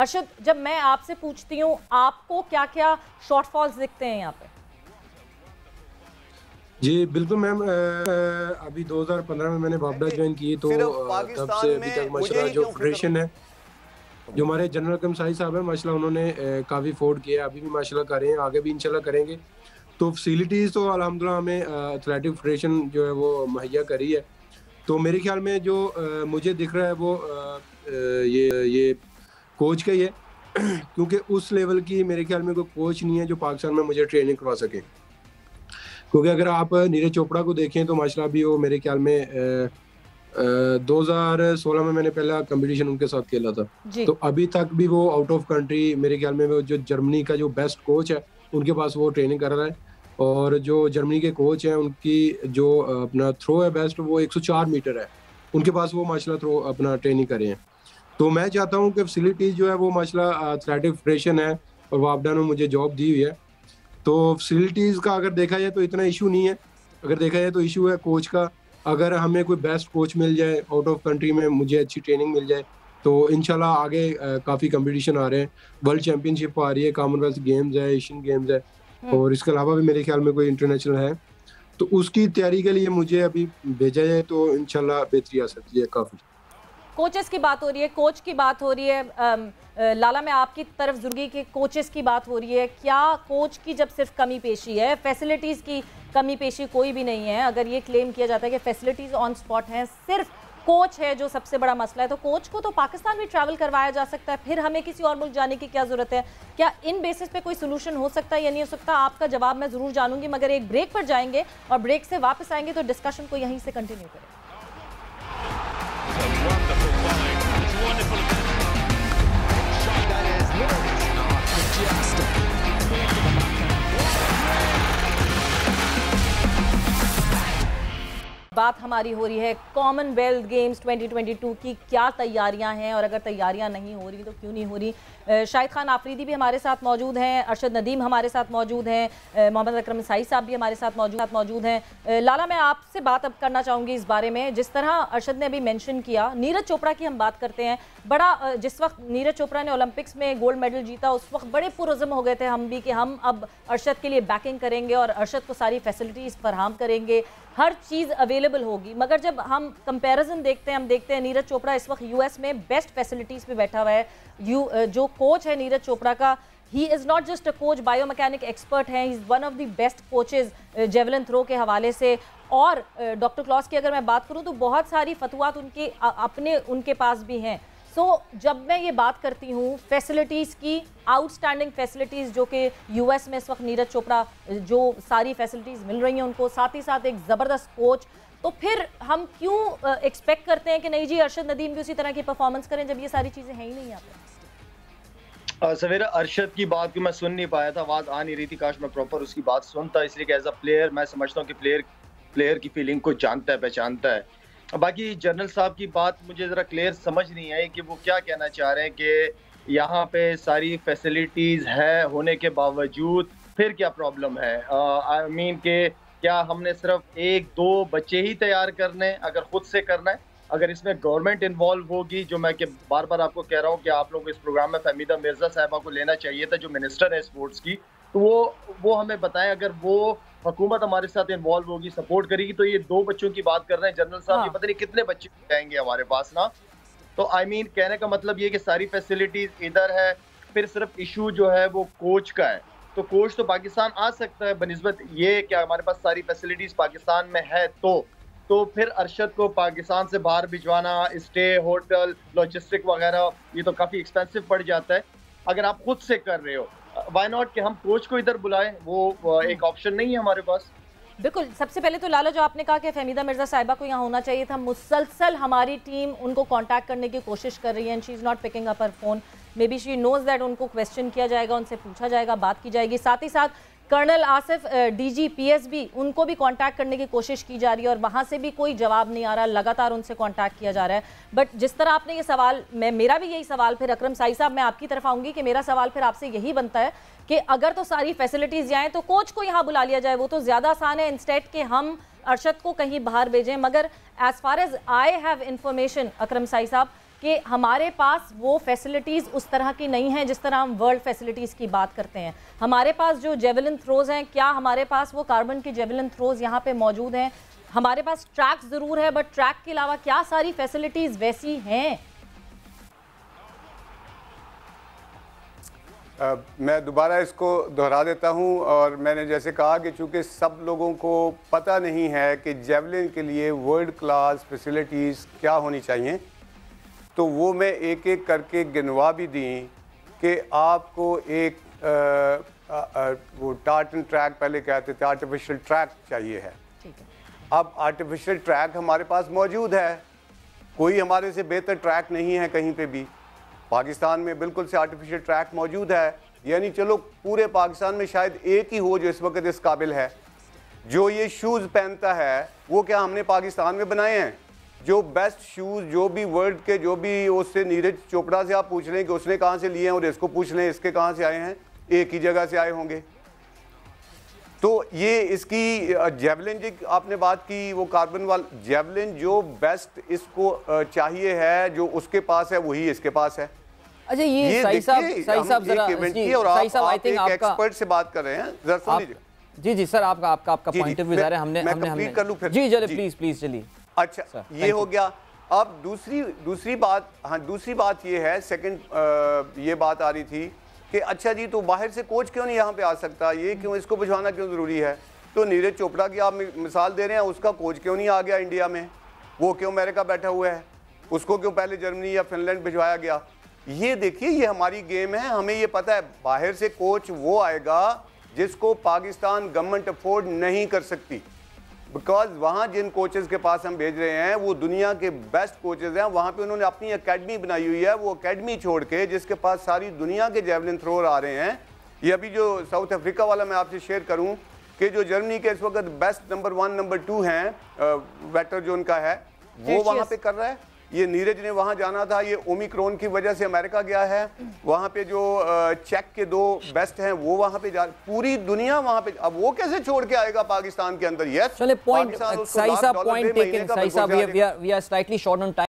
अर्शद, जब मैं आपसे पूछती हूँ आपको क्या क्या शॉर्टफॉल्स दिखते हैं यहाँ पे? जी, बिल्कुल मैम। अभी 2015 में मैंने वापडा ज्वाइन की, तो सिर्फ तब पाकिस्तान से अभी तक में मुझे माशाल्लाह ही जो क्यों फिक्र फेडरेशन है, जो हमारे जनरल कर्मचारी साहब हैं माशाल्लाह, उन्होंने काफ़ी अफोर्ड किया है, अभी भी माशाल्लाह कर रहे हैं, आगे भी इंशाल्लाह करेंगे। तो फैसिलिटीज़ तो अल्हम्दुलिल्लाह हमें एथलेटिक फेडरेशन जो है वो मुहैया करी है। तो मेरे ख्याल में जो मुझे दिख रहा है वो ये कोच का ही है क्योंकि उस लेवल की मेरे ख्याल में कोई कोच नहीं है जो पाकिस्तान में मुझे ट्रेनिंग करवा सके। क्योंकि अगर आप नीरज चोपड़ा को देखें तो माशाल्लाह अभी वो मेरे ख्याल में 2016 में मैंने पहला कंपटीशन उनके साथ खेला था। जी। तो अभी तक भी वो आउट ऑफ कंट्री मेरे ख्याल में वो जो जर्मनी का जो बेस्ट कोच है, उनके पास वो ट्रेनिंग कर रहा है। और जो जर्मनी के कोच हैं उनकी जो अपना थ्रो है बेस्ट, वो 104 मीटर है। उनके पास वो माशाल्लाह थ्रो अपना ट्रेनिंग कर रहे हैं। तो मैं चाहता हूँ कि फैसिलिटीज़ जो है वो माशाल्लाह एथलेटिक फेडरेशन है और वापडा ने मुझे जॉब दी हुई है। तो फैसिलिटीज़ का अगर देखा जाए तो इतना इश्यू नहीं है। अगर देखा जाए तो इश्यू है कोच का। अगर हमें कोई बेस्ट कोच मिल जाए आउट ऑफ कंट्री में, मुझे अच्छी ट्रेनिंग मिल जाए, तो इंशाल्लाह आगे काफ़ी कॉम्पिटिशन आ रहे हैं। वर्ल्ड चैंपियनशिप आ रही है, कॉमनवेल्थ गेम्स है, एशियन गेम्स है और इसके अलावा भी मेरे ख्याल में कोई इंटरनेशनल है। तो उसकी तैयारी के लिए मुझे अभी भेजा जाए तो इंशाल्लाह बेहतरी आ सकती है काफ़ी। कोचेस की बात हो रही है, कोच की बात हो रही है। लाला, मैं आपकी तरफ जुर्गी के कोचेस की बात हो रही है। क्या कोच की जब सिर्फ कमी पेशी है, फैसिलिटीज़ की कमी पेशी कोई भी नहीं है, अगर ये क्लेम किया जाता है कि फैसिलिटीज़ ऑन स्पॉट हैं, सिर्फ कोच है जो सबसे बड़ा मसला है, तो कोच को तो पाकिस्तान भी ट्रैवल करवाया जा सकता है, फिर हमें किसी और मुल्क जाने की क्या ज़रूरत है? क्या इन बेसिस पे कोई सोल्यूशन हो सकता है या नहीं हो सकता? आपका जवाब मैं ज़रूर जानूंगी, मगर एक ब्रेक पर जाएंगे और ब्रेक से वापस आएंगे तो डिस्कशन को यहीं से कंटिन्यू करें। बात हमारी हो रही है कॉमनवेल्थ गेम्स 2022 की क्या तैयारियां हैं, और अगर तैयारियां नहीं हो रही तो क्यों नहीं हो रही। शाहिद खान आफरीदी भी हमारे साथ मौजूद हैं, अरशद नदीम हमारे साथ मौजूद हैं, मोहम्मद अकरम साई साहब भी हमारे साथ मौजूद हैं। लाला, मैं आपसे बात अब करना चाहूँगी इस बारे में। जिस तरह अरशद ने अभी मेंशन किया, नीरज चोपड़ा की हम बात करते हैं। बड़ा जिस वक्त नीरज चोपड़ा ने ओलंपिक्स में गोल्ड मेडल जीता, उस वक्त बड़े पुरज़म हो गए थे हम भी कि हम अब अरशद के लिए बैकिंग करेंगे और अरशद को सारी फैसिलिटीज़ फराहम करेंगे, हर चीज़ अवेलेबल होगी। मगर जब हम कंपैरिजन देखते हैं, हम देखते हैं नीरज चोपड़ा इस वक्त यूएस में बेस्ट फैसिलिटीज़ पे बैठा हुआ है। जो कोच है नीरज चोपड़ा का, he is not just a coach, biomechanic expert हैं, he is one of the best coaches javelin throw के हवाले से। और डॉक्टर क्लॉस की अगर मैं बात करूं तो बहुत सारी फतवात उनके पास भी हैं। जब मैं ये बात करती हूँ फैसिलिटीज़ की, आउटस्टैंडिंग फैसिलिटीज़ जो कि यूएस में इस वक्त नीरज चोपड़ा जो सारी फैसिलिटीज़ मिल रही हैं उनको, साथ ही साथ एक ज़बरदस्त कोच, तो फिर हम क्यों एक्सपेक्ट करते हैं कि नहीं जी अरशद नदीम भी उसी तरह की परफॉर्मेंस करें जब ये सारी चीज़ें हैं ही नहीं यहाँ पे? सवेरा अरशद की बात को मैं सुन नहीं पाया था, आवाज़ आ नहीं रही थी, काश मैं प्रॉपर उसकी बात सुनता, इसलिए कि एज अ प्लेयर मैं समझता हूँ कि प्लेयर की फीलिंग को जानता है, पहचानता है। बाकी जनरल साहब की बात मुझे ज़रा क्लियर समझ नहीं आई कि वो क्या कहना चाह रहे हैं कि यहाँ पे सारी फैसिलिटीज़ है होने के बावजूद फिर क्या प्रॉब्लम है। आई मीन के क्या हमने सिर्फ 1-2 बच्चे ही तैयार करने, अगर खुद से करना है, अगर इसमें गवर्नमेंट इन्वॉल्व होगी, जो मैं बार बार आपको कह रहा हूँ कि आप लोग इस प्रोग्राम में फहमीदा मिर्जा साहिबा को लेना चाहिए था, जो मिनिस्टर है स्पोर्ट्स की, तो वो हमें बताएं। अगर वो हुकूमत हमारे साथ इन्वॉल्व होगी, सपोर्ट करेगी, तो ये 2 बच्चों की बात कर रहे हैं जनरल साहब, ये पता नहीं कितने बच्चे जाएंगे हमारे पास ना। तो आई मीन कहने का मतलब ये कि सारी फैसिलिटीज इधर है, फिर सिर्फ इशू जो है वो कोच का है। तो कोच तो पाकिस्तान आ सकता है बनिस्बत ये कि हमारे पास सारी फैसिलिटीज पाकिस्तान में है, तो फिर अरशद को पाकिस्तान से बाहर भिजवाना, स्टे, होटल, लॉजिस्टिक वगैरह, ये तो काफ़ी एक्सपेंसिव पड़ जाता है। अगर आप खुद से कर रहे हो, व्हाई नॉट कि हम कोच को इधर बुलाएं, वो एक ऑप्शन नहीं है हमारे पास। बिल्कुल। सबसे पहले तो लाला, जो आपने कहा कि फहमीदा मिर्जा साहिबा को यहाँ होना चाहिए था, मुसलसल हमारी टीम उनको कांटेक्ट करने की कोशिश कर रही है and she is not picking up her phone. Maybe she knows that उनको क्वेश्चन किया जाएगा, उनसे पूछा जाएगा, बात की जाएगी। साथ ही साथ कर्नल आसिफ डीजी पीएसबी, उनको भी कांटेक्ट करने की कोशिश की जा रही है और वहाँ से भी कोई जवाब नहीं आ रहा, लगातार उनसे कांटेक्ट किया जा रहा है। बट जिस तरह आपने ये सवाल, मेरा भी यही सवाल, फिर अकरम साई साहब मैं आपकी तरफ आऊँगी कि मेरा सवाल फिर आपसे यही बनता है कि अगर तो सारी फैसिलिटीज़ जाएँ तो कोच को यहाँ बुला लिया जाए, वो तो ज़्यादा आसान है, इंस्टेड कि हम अरशद को कहीं बाहर भेजें। मगर as far as I have information Akram Sai साहब, कि हमारे पास वो फैसिलिटीज़ उस तरह की नहीं हैं जिस तरह हम वर्ल्ड फैसिलिटीज़ की बात करते हैं। हमारे पास जो जेवलिन थ्रोज़ हैं, क्या हमारे पास वो कार्बन के जेवलिन थ्रोज़ यहाँ पे मौजूद हैं? हमारे पास ट्रैक ज़रूर है, बट ट्रैक के अलावा क्या सारी फैसिलिटीज़ वैसी हैं? मैं दोबारा इसको दोहरा देता हूं, और मैंने जैसे कहा कि चूँकि सब लोगों को पता नहीं है कि जेवलिन के लिए वर्ल्ड क्लास फैसिलिटीज़ क्या होनी चाहिए, तो वो मैं एक एक करके गिनवा भी दी कि आपको एक वो टार्टन ट्रैक पहले कहते थे, आर्टिफिशियल ट्रैक चाहिए है। अब आर्टिफिशियल ट्रैक हमारे पास मौजूद है, कोई हमारे से बेहतर ट्रैक नहीं है कहीं पे भी। पाकिस्तान में बिल्कुल से आर्टिफिशियल ट्रैक मौजूद है, यानी चलो पूरे पाकिस्तान में शायद एक ही हो जो इस वक्त इस काबिल है। जो ये शूज़ पहनता है वो क्या हमने पाकिस्तान में बनाए हैं? जो बेस्ट शूज़ जो भी वर्ल्ड के, जो भी उससे नीरज चोपड़ा से आप पूछ लें कि उसने कहाँ से लिए हैं, और इसको पूछ लें इसके कहाँ से आए हैं, एक ही जगह से आए होंगे। तो ये इसकी जेवलिन जी आपने बात की, वो कार्बन वाला जेवलिन जो बेस्ट इसको चाहिए है, जो उसके पास है वही इसके पास है। अच्छा ये सही साहब जरा सही साहब आई थिंक आपका एक्सपर्ट से बात कर रहे हैं, जरा सुन लीजिए। जी सर, आपका पॉइंट ऑफ व्यू है, हमने कर लूं फिर। जी चलिए प्लीज चलिए। अच्छा ये हो गया। अब दूसरी बात, हाँ दूसरी बात ये है, सेकंड ये बात आ रही थी कि अच्छा जी तो बाहर से कोच क्यों नहीं यहाँ पे आ सकता, ये क्यों, इसको भिजवाना क्यों ज़रूरी है? तो नीरज चोपड़ा की आप मिसाल दे रहे हैं, उसका कोच क्यों नहीं आ गया इंडिया में? वो क्यों अमेरिका बैठा हुआ है? उसको क्यों पहले जर्मनी या फिनलैंड भिजवाया गया? ये देखिए, ये हमारी गेम है, हमें ये पता है बाहर से कोच वो आएगा जिसको पाकिस्तान गवर्नमेंट अफोर्ड नहीं कर सकती, बिकॉज वहाँ जिन कोचेज़ के पास हम भेज रहे हैं वो दुनिया के बेस्ट कोचेज़ हैं। वहाँ पे उन्होंने अपनी एकेडमी बनाई हुई है, वो एकेडमी छोड़ के जिसके पास सारी दुनिया के जेवलिन थ्रोअर आ रहे हैं। ये अभी जो साउथ अफ्रीका वाला मैं आपसे शेयर करूँ कि जो जर्मनी के इस वक्त बेस्ट नंबर 1 नंबर 2 हैं, वेक्टर जो उनका है वो वहाँ पे कर रहा है। ये नीरज ने वहाँ जाना था, ये ओमिक्रॉन की वजह से अमेरिका गया है। वहाँ पे जो चेक के 2 बेस्ट हैं वो वहाँ पे जा, पूरी दुनिया वहाँ पे। अब वो कैसे छोड़ के आएगा पाकिस्तान के अंदर? यस चलिए पॉइंट सही साहब, पॉइंट टेकन सही साहब, we are slightly short on time.